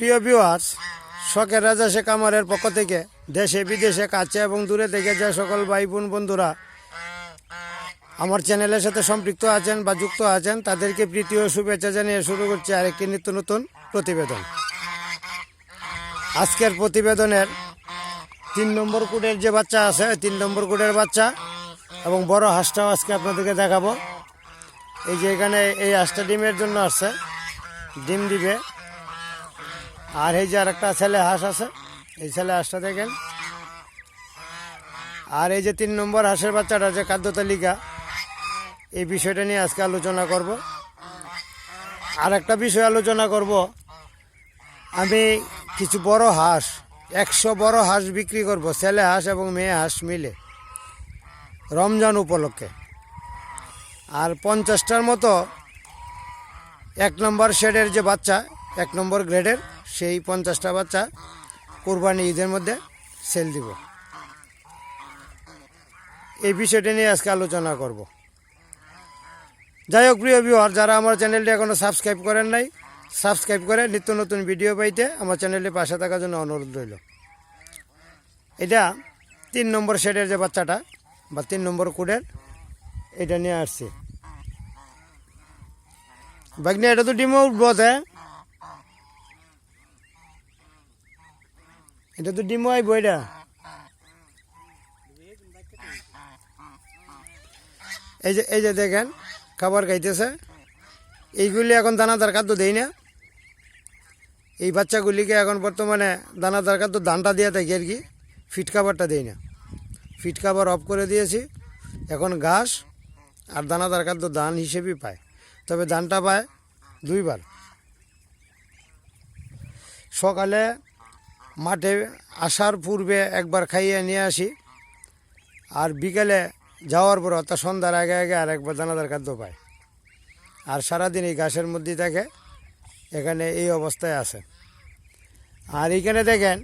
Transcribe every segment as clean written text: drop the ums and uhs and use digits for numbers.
প্রিয় ভিউয়ার্স, শখের রাজা শেখ কামারের পক্ষ থেকে দেশে বিদেশে কাছে এবং দূরে থেকে যে সকল ভাই বোন বন্ধুরা আমার চ্যানেলের সাথে সম্পৃক্ত আছেন বা যুক্ত আছেন তাদেরকে প্রীতি ও শুভেচ্ছা জানিয়ে শুরু করছি আরেকটি নিত্য নতুন প্রতিবেদন। আজকের প্রতিবেদনের 3 নম্বর কুডের যে বাচ্চা আছে 3 নম্বর কুডের বাচ্চা এবং বড় হাঁসটাও আজকে আপনাদেরকে দেখাবো। এই যে এখানে এই হাঁসটা ডিমের জন্য আসছে, ডিম দিবে। আর এই যে আর একটা ছেলে হাঁস আছে, এই ছেলে হাঁসটা দেখেন। আর এই যে 3 নম্বর হাঁসের বাচ্চাটা যে খাদ্য তালিকা, এই বিষয়টা নিয়ে আজকে আলোচনা করব। আর একটা বিষয় আলোচনা করব, আমি কিছু বড় হাঁস 100 বড় হাঁস বিক্রি করব, ছেলে হাঁস এবং মেয়ে হাঁস মিলে রমজান উপলক্ষে। আর 50টার মতো 1 নম্বর শেডের যে বাচ্চা 1 নম্বর গ্রেডের, সেই 50টা বাচ্চা কোরবানি ঈদের মধ্যে সেল দিব। এই বিষয়টা নিয়ে আজকে আলোচনা করব। যাই হোক প্রিয় ভিউয়ার, যারা আমার চ্যানেলটি এখনও সাবস্ক্রাইব করেন নাই, সাবস্ক্রাইব করে নিত্য নতুন ভিডিও পাইতে আমার চ্যানেলটি পাশে থাকার জন্য অনুরোধ রইল। এটা 3 নম্বর শেডের যে বাচ্চাটা বা 3 নম্বর কুডের, এটা নিয়ে আসছি। বাগনি এটা তো ডিমও উঠবো, এটা তো ডিমও আইব। এটা এই যে দেখেন খাবার খাইতেছে। এইগুলি এখন দানাদার খাদ্য দেই না, এই বাচ্চাগুলিকে এখন বর্তমানে দানাদার খাদ্য ধানটা দিয়ে থাকি আর কি, ফিট খাবারটা দেই না। ফিট খাবার অফ করে দিয়েছি, এখন ঘাস আর দানাদার খাদ্য ধান হিসেবেই পায়। তবে ধানটা পায় 2 বার, সকালে মাঠে আসার পূর্বে একবার খাইয়ে নিয়ে আসি, আর বিকেলে যাওয়ার পর অর্থাৎ সন্ধ্যার আগে আগে আর একবার দানাদার খাদ্য পায়। আর সারাদিন এই ঘাসের মধ্যেই থাকে, এখানে এই অবস্থায় আছে। আর এইখানে দেখেন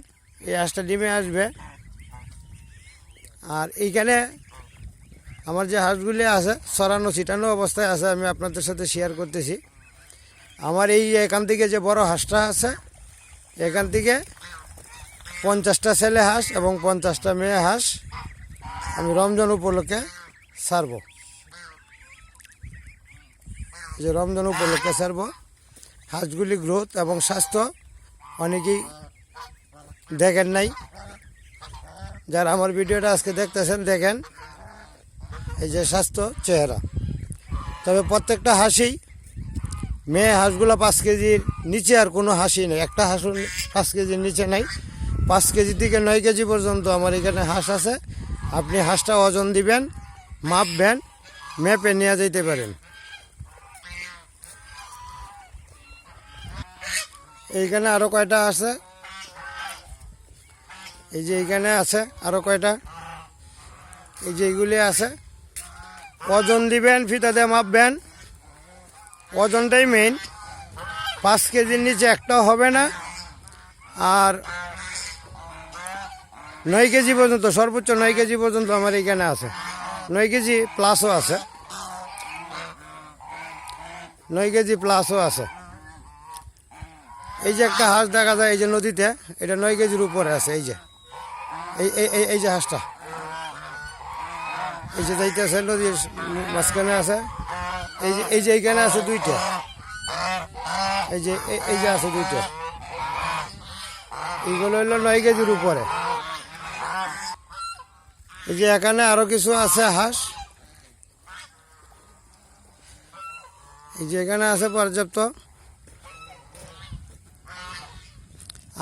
এই হাঁসটা ডিমে আসবে। আর এইখানে আমার যে হাঁসগুলি আছে ছড়ানো ছিটানো অবস্থায় আছে, আমি আপনাদের সাথে শেয়ার করতেছি। আমার এই এখান থেকে যে বড় হাঁসটা আছে, এখান থেকে 50টা ছেলে হাঁস এবং 50টা মেয়ে হাঁস আমি রমজান উপলক্ষে ছাড়ব। যে রমজান উপলক্ষে ছাড়ব। হাঁসগুলি গ্রোথ এবং স্বাস্থ্য অনেকেই দেখেন নাই, যারা আমার ভিডিওটা আজকে দেখতেছেন দেখেন এই যে স্বাস্থ্য চেহারা। তবে প্রত্যেকটা হাঁসই, মেয়ে হাঁসগুলো 5 কেজির নিচে আর কোনো হাঁসই নেই, একটা হাঁসও 5 কেজির নিচে নাই। 5 কেজি থেকে 9 কেজি পর্যন্ত আমার এখানে হাঁস আছে। আপনি হাঁসটা ওজন দিবেন, মাপবেন, মেপে নিয়ে যেতে পারেন। এইখানে আরও কয়টা আছে, এই যে এইখানে আছে আরও কয়টা, এই যে এইগুলি আছে। ওজন দিবেন, ফিতা দিয়ে মাপবেন, ওজনটাই মেইন। 5 কেজির নিচে একটাও হবে না। আর 9 কেজি পর্যন্ত, সর্বোচ্চ 9 কেজি পর্যন্ত আমার এখানে আছে। 9 কেজি প্লাসও আছে, 9 কেজি প্লাসও আছে। এই যে একটা হাঁস দেখা যায় এই যে নদীতে, এটা 9 কেজির উপরে আছে। এই যে এই যে হাঁসটা, এই যে যাইতেছে নদীর মাঝখানে আছে। এই যে এইখানে আছে 2টা, এই যে আছে 2টা। এইগুলো হলো 9 কেজির উপরে। এই যে এখানে আরো কিছু আছে হাঁস, এই যে এখানে আছে পর্যাপ্ত।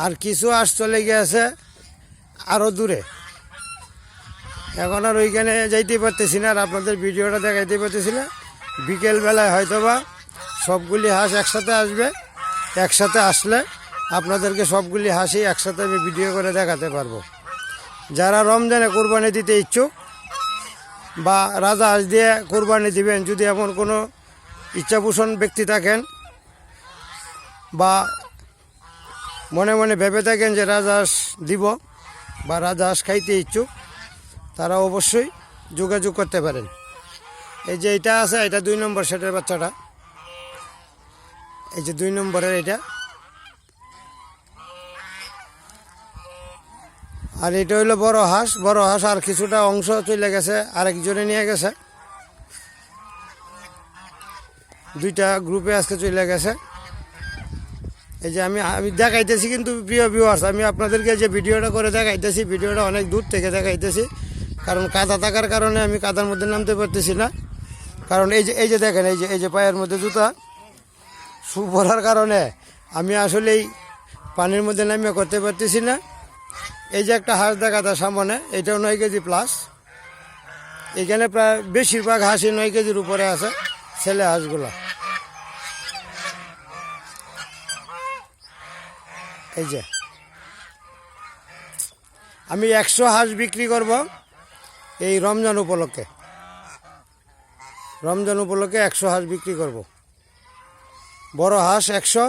আর কিছু হাঁস চলে গিয়েছে আরো দূরে, এখন আর ওইখানে যাইতে পারতেছি না, আর আপনাদের ভিডিওটা দেখাইতে পারতেছি না। বিকেলবেলায় হয়তোবা সবগুলি হাঁস একসাথে আসবে। একসাথে আসলে আপনাদেরকে সবগুলি হাঁসই একসাথে আমি ভিডিও করে দেখাতে পারবো। যারা রমজানে কোরবানি দিতে ইচ্ছুক বা রাজা হাঁস দিয়ে কোরবানি দিবেন, যদি এমন কোনো ইচ্ছাপোষণ ব্যক্তি থাকেন বা মনে মনে ভেবে থাকেন যে রাজা হাঁস দিব বা রাজা হাঁস খাইতে ইচ্ছুক, তারা অবশ্যই যোগাযোগ করতে পারেন। এই যে এটা আছে, এটা 2 নম্বর সেটের বাচ্চাটা, এই যে 2 নম্বরের এটা, আর এটা হইলো বড় হাঁস আর কিছুটা অংশ চলে গেছে, আরেকজনে নিয়ে গেছে। দুইটা গ্রুপে আজকে চলে গেছে। এই যে আমি দেখাইতেছি, কিন্তু প্রিয় ভিউয়ার্স, আমি আপনাদেরকে যে ভিডিওটা করে দেখাইতেছি, ভিডিওটা অনেক দূর থেকে দেখাইতেছি, কারণ কাদা থাকার কারণে আমি কাদার মধ্যে নামতে পারতেছি না। কারণ এই যে দেখেন, এই যে পায়ের মধ্যে জুতা শু পরার কারণে আমি আসলেই পানির মধ্যে নামিয়ে করতে পারতেছি না। এই যে একটা হাঁস দেখা যায় সামনে, এটাও 9 কেজি প্লাস। এখানে প্রায় বেশিরভাগ হাঁসই 9 কেজির উপরে আছে, ছেলে হাঁসগুলো। এই যে আমি 100 হাঁস বিক্রি করব এই রমজান উপলক্ষে। 100 হাঁস বিক্রি করব। বড় হাঁস 100,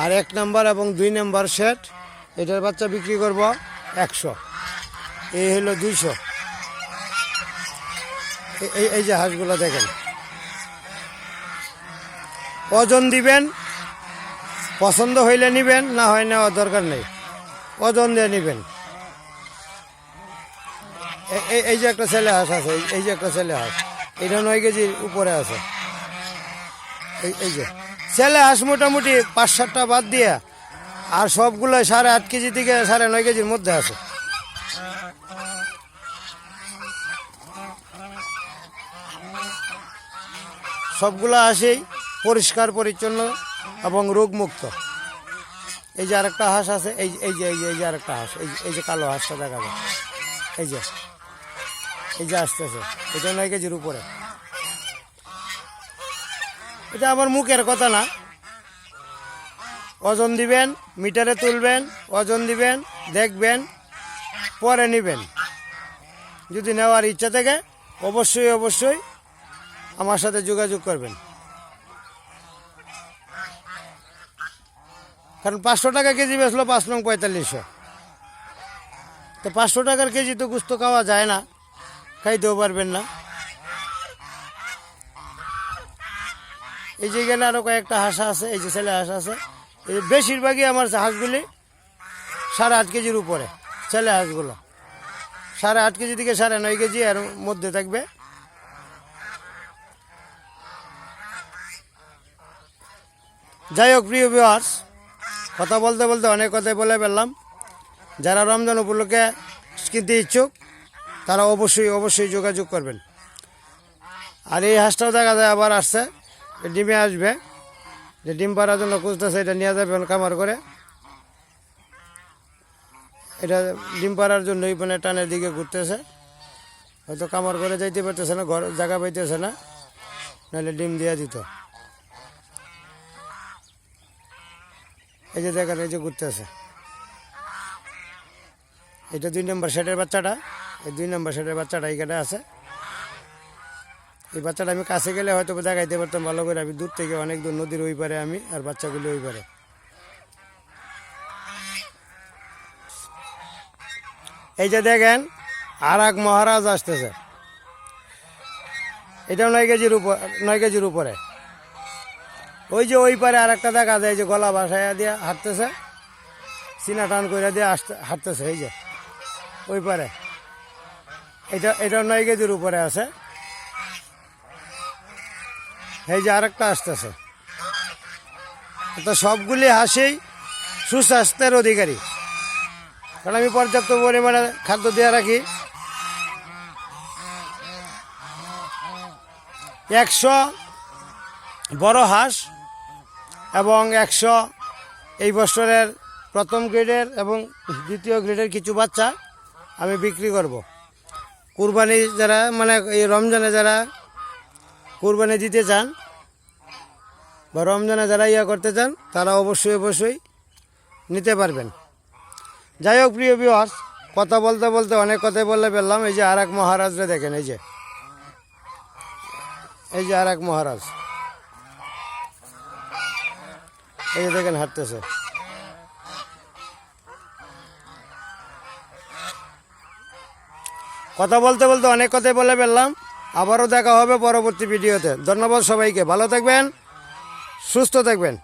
আর 1 নাম্বার এবং 2 নাম্বার সেট, এটার বাচ্চা বিক্রি করব 100। এই হলো 200। এই যে হাঁসগুলো দেখেন, ওজন দিবেন, পছন্দ হইলে নিবেন, না হয় নেওয়ার দরকার নেই, ওজন দিয়ে নিবেন। এই যে একটা ছেলে হাঁস আছে, এই যে একটা ছেলে হাঁস, এটা 9 কেজির উপরে আছে। এই যে ছেলে হাঁস মোটামুটি 5-7টা বাদ দিয়ে আর সবগুলো 8.5 কেজি থেকে 9.5 কেজির মধ্যে আছে। সবগুলো হাঁসই পরিষ্কার পরিচ্ছন্ন এবং রোগমুক্ত। এই যে আরেকটা হাঁস আছে, এই যে আরেকটা হাঁস, এই যে কালো হাঁসটা দেখা যায়, এই যে আসতেছে, এটা 9 কেজির উপরে। এটা আমার মুখের কথা না, ওজন দিবেন, মিটারে তুলবেন, ওজন দিবেন, দেখবেন, পরে নেবেন। যদি নেওয়ার ইচ্ছা থাকে অবশ্যই আমার সাথে যোগাযোগ করবেন। কারণ 500 টাকা কেজি বেচলো 5 নং 4500, তো 500 টাকার কেজি তো গোস্ত খাওয়া যায় না, খাইতেও পারবেন না। এই যে এখানে আরো কয়েকটা হাঁস আছে, এই যে ছেলে হাঁস আছে। এই বেশিরভাগই আমার হাঁসগুলি 8.5 কেজির উপরে, ছেলে হাঁসগুলো 8.5 কেজি থেকে 9.5 কেজি এর মধ্যে থাকবে। যাই হোক প্রিয় ভিউয়ার্স, কথা বলতে অনেক কথাই বলে ফেললাম। যারা রমজান উপলক্ষে কিনতে ইচ্ছুক তারা অবশ্যই যোগাযোগ করবেন। আর এই হাঁসটাও দেখা যায় আবার আসছে, ডিমে আসবে, যে ডিম পাড়ার জন্য খুঁজতেছে, এটা নিয়ে যাবেন কামার করে। এটা ডিম পাড়ার জন্য মানে টানের দিকে ঘুরতেছে, হয়তো কামার করে যাইতে পারতেছে না, ঘর জায়গা পাইতেছে না, নাহলে ডিম দিয়ে দিত। এই যে দেখেন, এই যে ঘুরতেছে, এটা 2 নম্বর সেটের বাচ্চাটা। এই 2 নম্বর সেটের বাচ্চাটা এইখানে আছে। এই বাচ্চাটা আমি কাছে গেলে হয়তো দেখাইতে পারতাম ভালো করে, আমি দূর থেকে অনেক দূর, নদীর ওই পারে আমি, আর বাচ্চাগুলি ওই পারে। এই যে দেখেন আর এক মহারাজ আসতেছে, এটাও 9 কেজির উপরে। ওই যে ওই পারে আর একটা দেখা যায়, যে গলা ভাসাইয়া দিয়ে হাঁটতেছে, সিনা টান করে দিয়ে হাঁটতেছে, এই যে ওই পারে। এটাও 9 কেজির উপরে আছে। এই যে আরেকটা আসতেছে। তো সবগুলি হাঁসই সুস্বাস্থ্যের অধিকারী, কারণ আমি পর্যাপ্ত পরিমাণে খাদ্য দিয়ে রাখি। 100 বড় হাঁস এবং 100 এই বছরের প্রথম গ্রেডের এবং দ্বিতীয় গ্রেডের কিছু বাচ্চা আমি বিক্রি করব। কুরবানি যারা, মানে এই রমজানে যারা কুরবানি দিতে চান বা রমজানে যারা করতে চান, তারা অবশ্যই নিতে পারবেন। যাই হোক প্রিয় ভিউয়ার্স, কথা বলতে অনেক কথাই বলে ফেললাম। এই যে আর এক মহারাজরা দেখেন, এই যে আর এক মহারাজ, এই যে দেখেন হাঁটতেছে। কথা বলতে অনেক কথাই বলে ফেললাম। আবারও দেখা হবে পরবর্তী ভিডিওতে। ধন্যবাদ সবাইকে, ভালো থাকবেন, সুস্থ থাকবেন।